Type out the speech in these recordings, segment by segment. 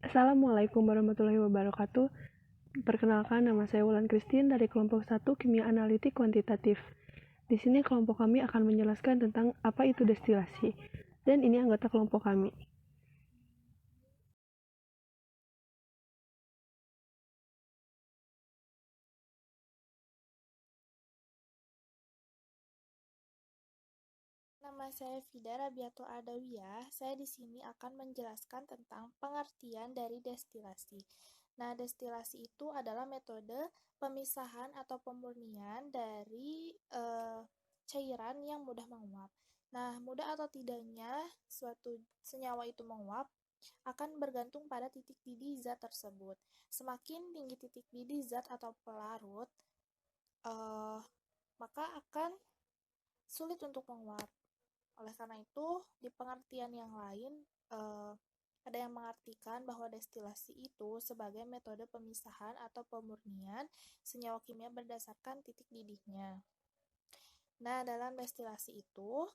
Assalamualaikum warahmatullahi wabarakatuh. Perkenalkan, nama saya Wulan Christine dari kelompok 1 Kimia Analitik Kuantitatif. Di sini kelompok kami akan menjelaskan tentang apa itu destilasi. Dan ini anggota kelompok kami. Nama saya Fida Rabiatul Adawiyah. Saya di sini akan menjelaskan tentang pengertian dari destilasi. Nah, destilasi itu adalah metode pemisahan atau pemurnian dari cairan yang mudah menguap. Nah, mudah atau tidaknya suatu senyawa itu menguap akan bergantung pada titik didih zat tersebut. Semakin tinggi titik didih zat atau pelarut, maka akan sulit untuk menguap. Oleh karena itu, di pengertian yang lain, ada yang mengartikan bahwa destilasi itu sebagai metode pemisahan atau pemurnian senyawa kimia berdasarkan titik didihnya. Nah, dalam destilasi itu,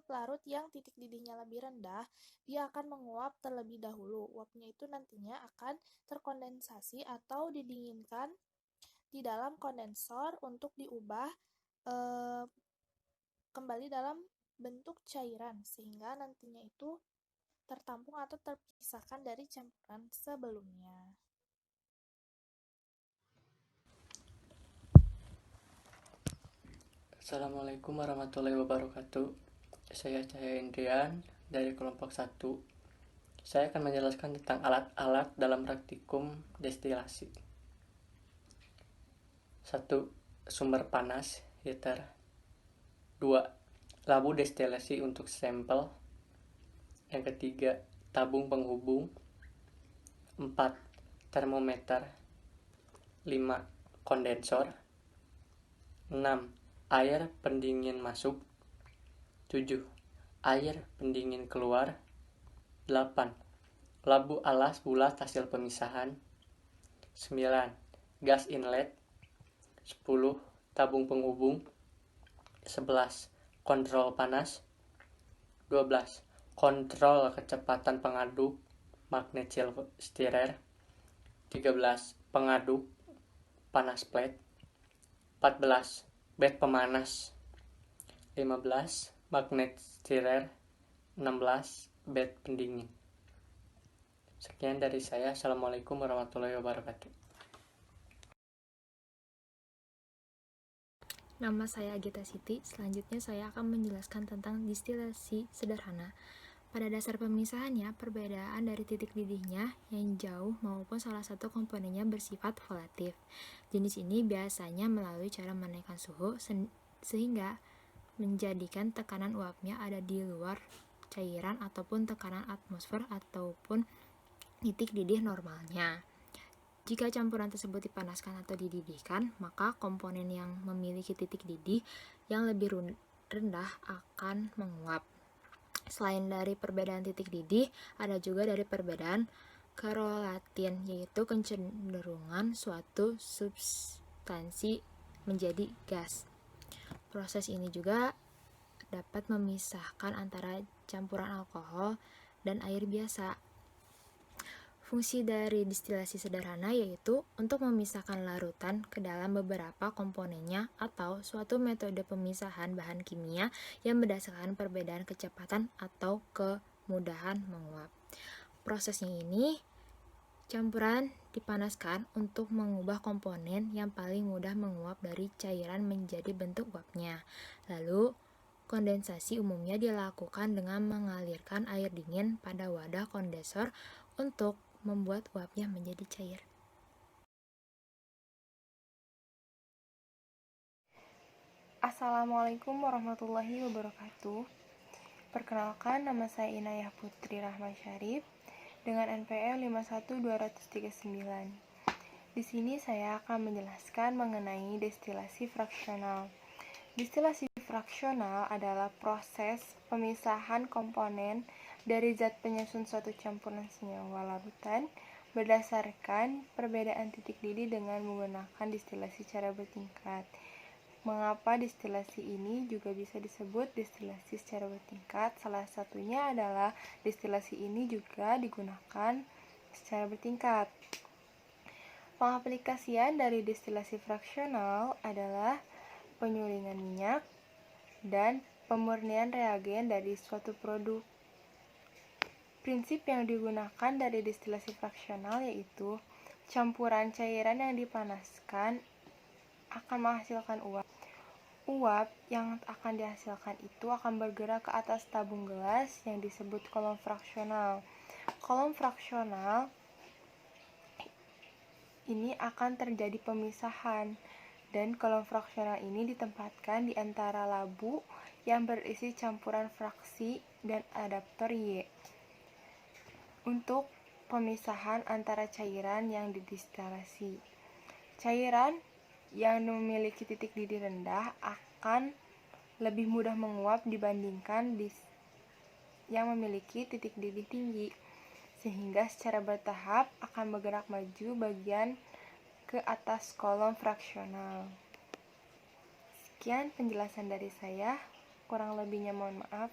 pelarut yang titik didihnya lebih rendah, dia akan menguap terlebih dahulu. Uapnya itu nantinya akan terkondensasi atau didinginkan di dalam kondensor untuk diubah kembali dalam bentuk cairan sehingga nantinya itu tertampung atau terpisahkan dari campuran sebelumnya. Assalamualaikum warahmatullahi wabarakatuh. Saya Cahaya Indrian dari kelompok 1. Saya akan menjelaskan tentang alat-alat dalam praktikum destilasi. 1. Sumber panas, heater. 2. Labu destilasi untuk sampel. Yang ketiga, tabung penghubung. 4. Termometer. 5. Kondensor. 6. Air pendingin masuk. 7. Air pendingin keluar. 8. Labu alas bulat hasil pemisahan. 9. Gas inlet. 10. Tabung penghubung. 11. Kontrol panas. 12. Kontrol kecepatan pengaduk magnet styrer. 13. Pengaduk panas plate. 14. Bed pemanas. 15. Magnet styrer. 16. Bed pendingin. Sekian dari saya. Assalamualaikum warahmatullahi wabarakatuh. Nama saya Agita Siti. Selanjutnya saya akan menjelaskan tentang distilasi sederhana. Pada dasar pemisahannya, perbedaan dari titik didihnya yang jauh maupun salah satu komponennya bersifat volatif. Jenis ini biasanya melalui cara menaikkan suhu sehingga menjadikan tekanan uapnya ada di luar cairan ataupun tekanan atmosfer ataupun titik didih normalnya. Jika campuran tersebut dipanaskan atau dididihkan, maka komponen yang memiliki titik didih yang lebih rendah akan menguap. Selain dari perbedaan titik didih, ada juga dari perbedaan korelatin, yaitu kecenderungan suatu substansi menjadi gas. Proses ini juga dapat memisahkan antara campuran alkohol dan air biasa. Fungsi dari distilasi sederhana yaitu untuk memisahkan larutan ke dalam beberapa komponennya atau suatu metode pemisahan bahan kimia yang berdasarkan perbedaan kecepatan atau kemudahan menguap. Prosesnya ini, campuran dipanaskan untuk mengubah komponen yang paling mudah menguap dari cairan menjadi bentuk uapnya. Lalu, kondensasi umumnya dilakukan dengan mengalirkan air dingin pada wadah kondensor untuk membuat uapnya menjadi cair. Assalamualaikum warahmatullahi wabarakatuh. Perkenalkan, nama saya Inayah Putri Rahma Syarif dengan NPM 51239. Di sini saya akan menjelaskan mengenai destilasi fraksional. Destilasi fraksional adalah proses pemisahan komponen dari zat penyusun suatu campuran senyawa larutan berdasarkan perbedaan titik didih dengan menggunakan destilasi cara bertingkat. Mengapa destilasi ini juga bisa disebut destilasi secara bertingkat? Salah satunya adalah destilasi ini juga digunakan secara bertingkat. Pengaplikasian dari destilasi fraksional adalah penyulingan minyak dan pemurnian reagen dari suatu produk. Prinsip yang digunakan dari destilasi fraksional yaitu campuran cairan yang dipanaskan akan menghasilkan uap. Uap yang akan dihasilkan itu akan bergerak ke atas tabung gelas yang disebut kolom fraksional. Kolom fraksional ini akan terjadi pemisahan, dan kolom fraksional ini ditempatkan di antara labu yang berisi campuran fraksi dan adaptor Y untuk pemisahan antara cairan yang didestilasi. Cairan yang memiliki titik didih rendah akan lebih mudah menguap dibandingkan yang memiliki titik didih tinggi, sehingga secara bertahap akan bergerak maju bagian ke atas kolom fraksional. Sekian penjelasan dari saya, kurang lebihnya mohon maaf.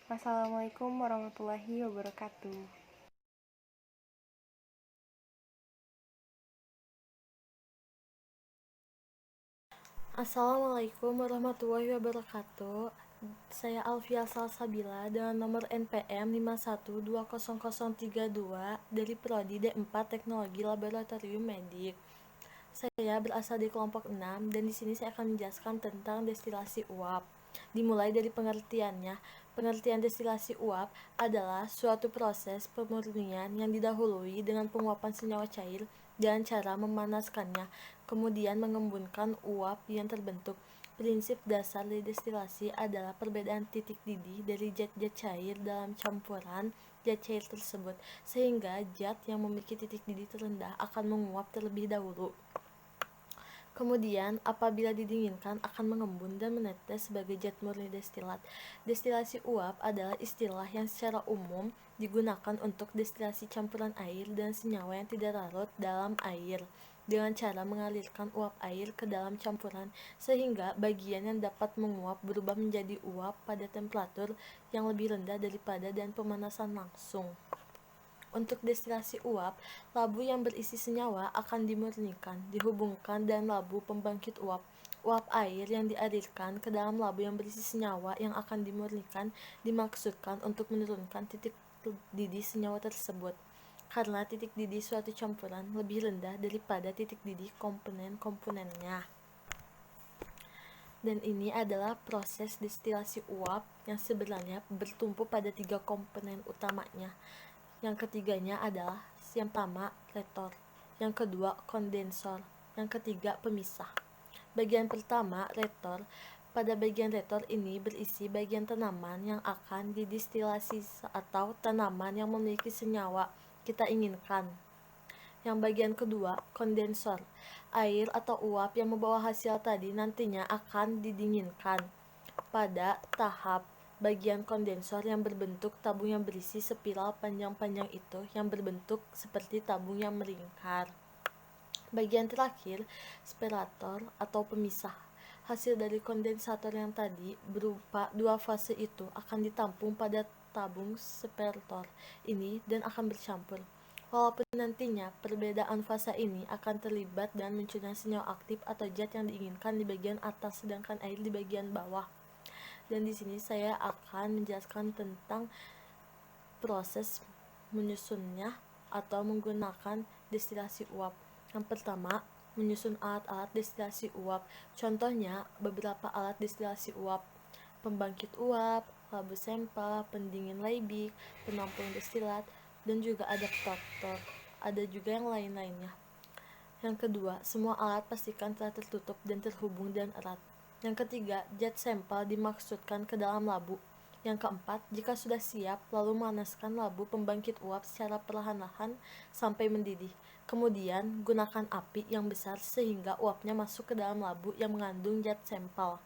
Wassalamualaikum warahmatullahi wabarakatuh. Assalamualaikum warahmatullahi wabarakatuh. Saya Alfia Salsabila dengan nomor NPM 51200032 dari Prodi D4 Teknologi Laboratorium Medik. Saya berasal di kelompok 6 dan di sini saya akan menjelaskan tentang destilasi uap. Dimulai dari pengertiannya. Pengertian destilasi uap adalah suatu proses pemurnian yang didahului dengan penguapan senyawa cair dengan cara memanaskannya, kemudian mengembunkan uap yang terbentuk. Prinsip dasar dari destilasi adalah perbedaan titik didih dari zat-zat cair dalam campuran zat cair tersebut, sehingga zat yang memiliki titik didih terendah akan menguap terlebih dahulu. Kemudian, apabila didinginkan akan mengembun dan menetes sebagai zat murni destilat. Destilasi uap adalah istilah yang secara umum digunakan untuk destilasi campuran air dan senyawa yang tidak larut dalam air dengan cara mengalirkan uap air ke dalam campuran sehingga bagian yang dapat menguap berubah menjadi uap pada temperatur yang lebih rendah daripada dan pemanasan langsung. Untuk destilasi uap, labu yang berisi senyawa akan dimurnikan, dihubungkan dan labu pembangkit uap. Uap air yang dialirkan ke dalam labu yang berisi senyawa yang akan dimurnikan dimaksudkan untuk menurunkan titik didih senyawa tersebut. Karena titik didih suatu campuran lebih rendah daripada titik didih komponen-komponennya. Dan ini adalah proses destilasi uap yang sebenarnya bertumpu pada 3 komponen utamanya. Yang ketiganya adalah yang pertama retor, yang kedua kondensor, yang ketiga pemisah. Bagian pertama retor. Pada bagian retor ini berisi bagian tanaman yang akan didestilasi atau tanaman yang memiliki senyawa kita inginkan. Yang bagian kedua kondensor. Air atau uap yang membawa hasil tadi nantinya akan didinginkan. Pada tahap bagian kondensor yang berbentuk tabung yang berisi spiral panjang-panjang itu yang berbentuk seperti tabung yang melingkar. Bagian terakhir, separator atau pemisah. Hasil dari kondensator yang tadi berupa 2 fase itu akan ditampung pada tabung separator ini dan akan bercampur. Walaupun nantinya perbedaan fase ini akan terlibat dan munculnya senyawa aktif atau zat yang diinginkan di bagian atas sedangkan air di bagian bawah. Dan di sini saya akan menjelaskan tentang proses menyusunnya atau menggunakan destilasi uap. Yang pertama, menyusun alat-alat destilasi uap. Contohnya, beberapa alat destilasi uap: pembangkit uap, labu sampel, pendingin Liebig, penampung destilat, dan juga adaptor. Ada juga yang lain-lainnya. Yang kedua, semua alat pastikan telah tertutup dan terhubung dan erat. Yang ketiga, zat sampel dimasukkan ke dalam labu. Yang keempat, jika sudah siap, lalu memanaskan labu pembangkit uap secara perlahan-lahan sampai mendidih. Kemudian, gunakan api yang besar sehingga uapnya masuk ke dalam labu yang mengandung zat sampel.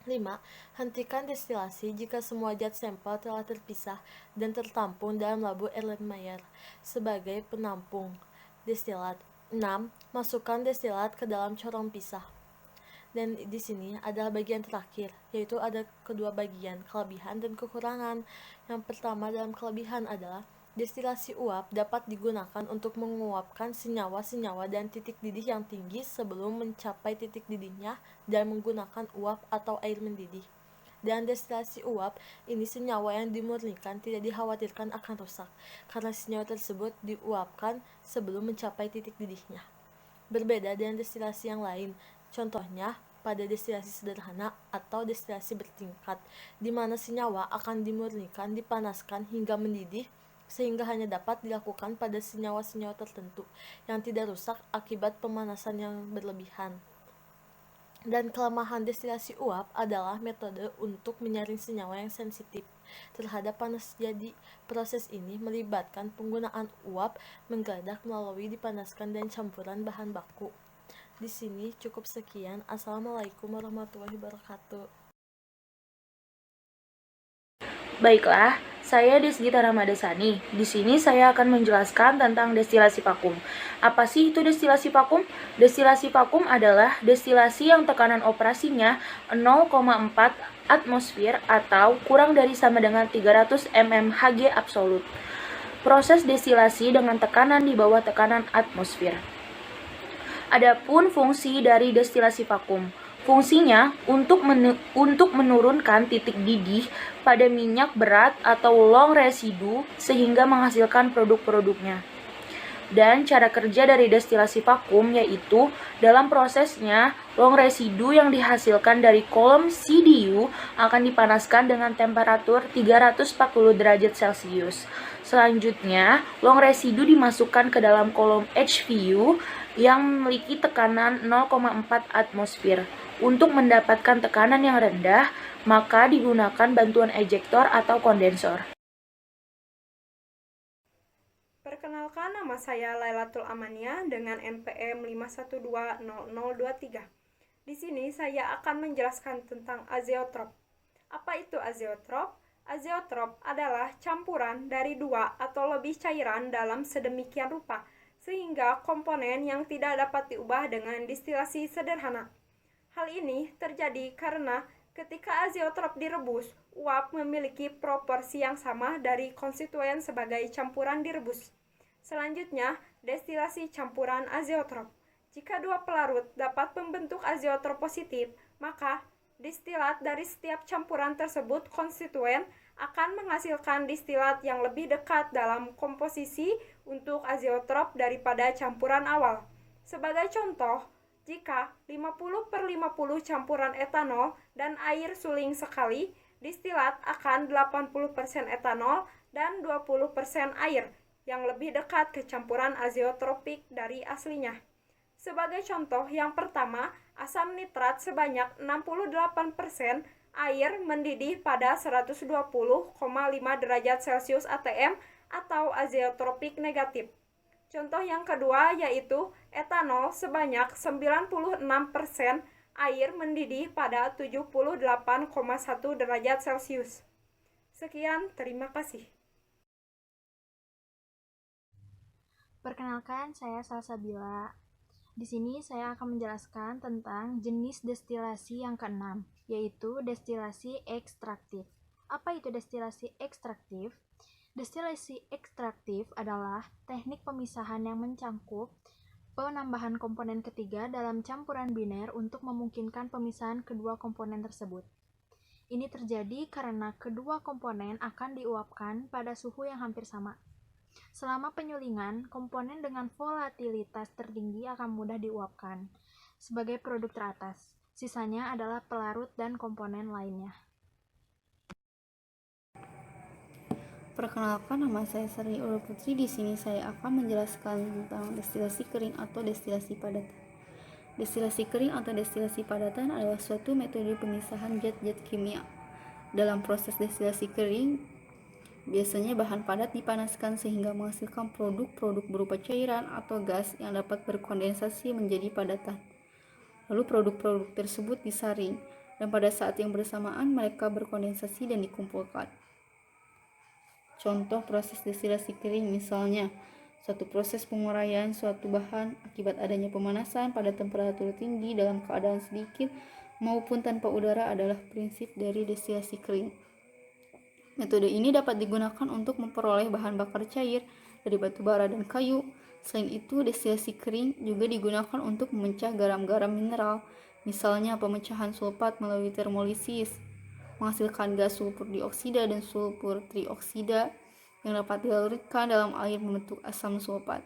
5. Hentikan destilasi jika semua zat sampel telah terpisah dan tertampung dalam labu Erlenmeyer sebagai penampung destilat. 6. Masukkan destilat ke dalam corong pisah. Dan di sini adalah bagian terakhir, yaitu ada kedua bagian, kelebihan dan kekurangan. Yang pertama dalam kelebihan adalah destilasi uap dapat digunakan untuk menguapkan senyawa-senyawa dan titik didih yang tinggi sebelum mencapai titik didihnya dan menggunakan uap atau air mendidih. Dan destilasi uap, ini senyawa yang dimurnikan tidak dikhawatirkan akan rusak, karena senyawa tersebut diuapkan sebelum mencapai titik didihnya. Berbeda dengan destilasi yang lain, contohnya pada destilasi sederhana atau destilasi bertingkat, di mana senyawa akan dimurnikan, dipanaskan hingga mendidih, sehingga hanya dapat dilakukan pada senyawa-senyawa tertentu yang tidak rusak akibat pemanasan yang berlebihan. Dan kelemahan destilasi uap adalah metode untuk menyaring senyawa yang sensitif terhadap panas. Jadi, proses ini melibatkan penggunaan uap menggeledak melalui dipanaskan dan campuran bahan baku. Di sini cukup sekian. Assalamualaikum warahmatullahi wabarakatuh. Baiklah, saya Desgita Ramadasani. Di sini saya akan menjelaskan tentang destilasi vakum. Apa sih itu destilasi vakum? Destilasi vakum adalah destilasi yang tekanan operasinya 0,4 atmosfer atau kurang dari sama dengan 300 mmHg absolut. Proses destilasi dengan tekanan di bawah tekanan atmosfer. Adapun fungsi dari destilasi vakum, fungsinya untuk menurunkan titik didih pada minyak berat atau long residu sehingga menghasilkan produk-produknya. Dan cara kerja dari destilasi vakum yaitu dalam prosesnya long residu yang dihasilkan dari kolom CDU akan dipanaskan dengan temperatur 340 derajat Celcius. Selanjutnya, long residu dimasukkan ke dalam kolom HVU yang memiliki tekanan 0,4 atmosfer. Untuk mendapatkan tekanan yang rendah, maka digunakan bantuan ejektor atau kondensor. Perkenalkan, nama saya Lailatul Amania dengan NPM 5120023. Di sini saya akan menjelaskan tentang azeotrop. Apa itu azeotrop? Azeotrop adalah campuran dari dua atau lebih cairan dalam sedemikian rupa, sehingga komponen yang tidak dapat diubah dengan destilasi sederhana. Hal ini terjadi karena ketika azeotrop direbus, uap memiliki proporsi yang sama dari konstituen sebagai campuran direbus. Selanjutnya, destilasi campuran azeotrop. Jika dua pelarut dapat membentuk azeotrop positif, maka distilat dari setiap campuran tersebut konstituen akan menghasilkan distilat yang lebih dekat dalam komposisi untuk azeotrop daripada campuran awal. Sebagai contoh, jika 50/50 campuran etanol dan air suling sekali, distilat akan 80% etanol dan 20% air, yang lebih dekat ke campuran azeotropik dari aslinya. Sebagai contoh yang pertama, asam nitrat sebanyak 68%, air mendidih pada 120,5 derajat Celcius ATM atau azeotropik negatif. Contoh yang kedua yaitu etanol sebanyak 96%, air mendidih pada 78,1 derajat Celcius. Sekian, terima kasih. Perkenalkan, saya Salsabila. Di sini saya akan menjelaskan tentang jenis destilasi yang keenam, yaitu destilasi ekstraktif. Apa itu destilasi ekstraktif? Destilasi ekstraktif adalah teknik pemisahan yang mencangkup penambahan komponen ketiga dalam campuran biner untuk memungkinkan pemisahan kedua komponen tersebut. Ini terjadi karena kedua komponen akan diuapkan pada suhu yang hampir sama. Selama penyulingan, komponen dengan volatilitas tertinggi akan mudah diuapkan sebagai produk teratas. Sisanya adalah pelarut dan komponen lainnya. Perkenalkan, nama saya Sri Ulul Putri. Di sini saya akan menjelaskan tentang destilasi kering atau destilasi padatan. Destilasi kering atau destilasi padatan adalah suatu metode pemisahan zat-zat kimia. Dalam proses destilasi kering, biasanya bahan padat dipanaskan sehingga menghasilkan produk-produk berupa cairan atau gas yang dapat berkondensasi menjadi padatan. Lalu produk-produk tersebut disaring, dan pada saat yang bersamaan mereka berkondensasi dan dikumpulkan. Contoh proses destilasi kering misalnya suatu proses penguraian suatu bahan akibat adanya pemanasan pada temperatur tinggi dalam keadaan sedikit maupun tanpa udara adalah prinsip dari destilasi kering. Metode ini dapat digunakan untuk memperoleh bahan bakar cair dari batu bara dan kayu. Selain itu, destilasi kering juga digunakan untuk memecah garam-garam mineral, misalnya pemecahan sulfat melalui termolisis, menghasilkan gas sulfur dioksida dan sulfur trioksida yang dapat dilarutkan dalam air membentuk asam sulfat.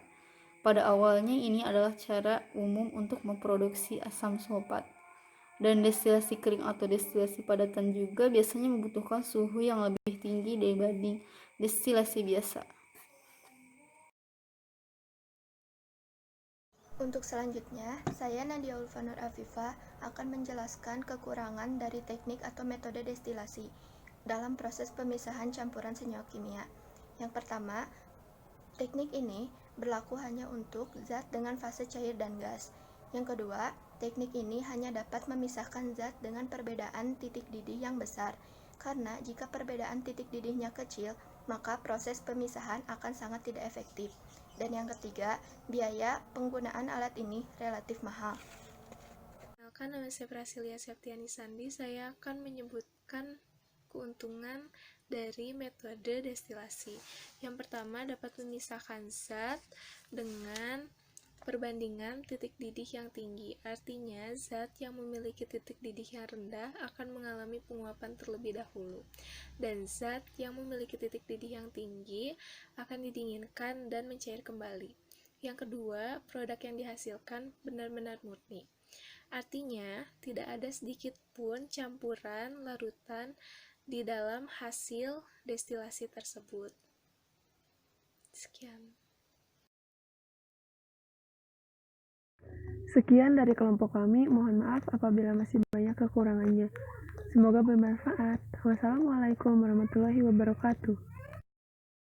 Pada awalnya ini adalah cara umum untuk memproduksi asam sulfat. Dan destilasi kering atau destilasi padatan juga biasanya membutuhkan suhu yang lebih tinggi dibanding destilasi biasa. Untuk selanjutnya, saya Nadia Ulfanur Afifah akan menjelaskan kekurangan dari teknik atau metode destilasi dalam proses pemisahan campuran senyawa kimia. Yang pertama, teknik ini berlaku hanya untuk zat dengan fase cair dan gas. Yang kedua, teknik ini hanya dapat memisahkan zat dengan perbedaan titik didih yang besar, karena jika perbedaan titik didihnya kecil, maka proses pemisahan akan sangat tidak efektif. Dan yang ketiga, biaya penggunaan alat ini relatif mahal. Perkenalkan, nama saya Prasilia Septiani Sandi. Saya akan menyebutkan keuntungan dari metode destilasi. Yang pertama, dapat memisahkan zat dengan perbandingan titik didih yang tinggi. Artinya, zat yang memiliki titik didih yang rendah akan mengalami penguapan terlebih dahulu, dan zat yang memiliki titik didih yang tinggi akan didinginkan dan mencair kembali. Yang kedua, produk yang dihasilkan benar-benar murni. Artinya, tidak ada sedikit pun campuran larutan di dalam hasil destilasi tersebut. Sekian. Sekian dari kelompok kami, mohon maaf apabila masih banyak kekurangannya. Semoga bermanfaat. Wassalamualaikum warahmatullahi wabarakatuh.